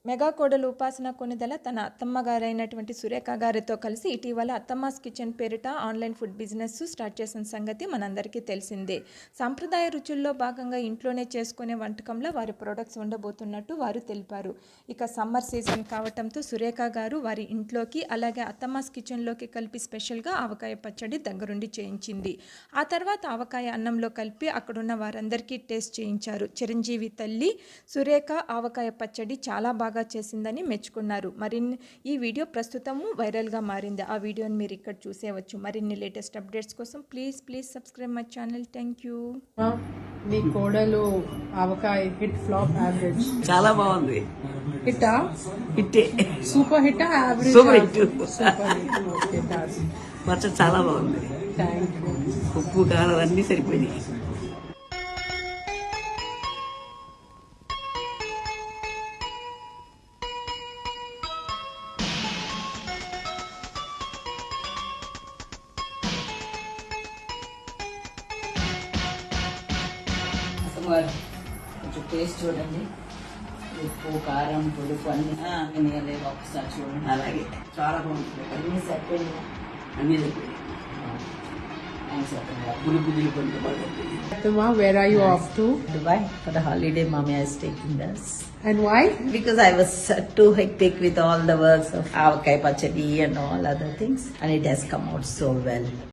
Mega కోడలు ఉపాసన కొనిదెల తన అత్తమ్మ గారైనటువంటి సురేఖ గారితో కలిసి ఇటీవల అత్తమ్మాస్ కిచెన్ పేరిట ఆన్లైన్ ఫుడ్ బిజినెస్ స్టార్ట్ చేసిన సంగతి మనందరికీ తెలిసిందే. సాంప్రదాయ రుచుల్లో భాగంగా ఇంట్లోనే చేసుకునే వంటకంలో వారి ప్రొడక్ట్స్ ఉండబోతున్నట్టు వారు తెలిపారు. ఇక సమ్మర్ సీజన్ కావటంతో సురేఖ గారు వారి ఇంట్లోకి అలాగే అత్తమ్మాస్ కిచెన్లోకి కలిపి స్పెషల్గా ఆవకాయ పచ్చడి దగ్గరుండి చేయించింది. ఆ తర్వాత ఆవకాయ అన్నంలో కలిపి అక్కడున్న వారందరికీ టేస్ట్ చేయించారు. చిరంజీవి తల్లి సురేఖ ఆవకాయ పచ్చడి చాలా బాగా చేసిందని మెచ్చుకున్నారు. మరిన్ని ఈ వీడియో ప్రస్తుతము వైరల్గా మారింది. ఆ వీడియోని మీరు ఇక్కడ చూసేవచ్చు. మరిన్ని లేటెస్ట్ అప్డేట్స్ కోసం please subscribe my channel. Thank you. మీ కోడలు ఆవకాయ హిట్ ఫ్లాప్ యావరేజ్ చాలా బాగుంది. హిట్టా హిట్టే, super hit average super hit. Super hit పచ్చడి చాలా బాగుంది. Thank you. ఉప్పు కారం అన్నీ సరిపోయినాయి. కొంచెం టేస్ట్ చూడండి. ఉప్పు కారం పులుపు అన్ని వినగలేదు. ఒకసారి చూడండి. అలాగే చాలా బాగుంది. అన్ని సరిపోయింది. అన్నీ సరిపోయినాయి. పులుపు దిగుతుంది బాగా. Where are you off to? Dubai for the holiday. Mommy is taking us. And why? Because I was too hectic with all the works of Avakai Pachadi and all other things, and it has come out so well.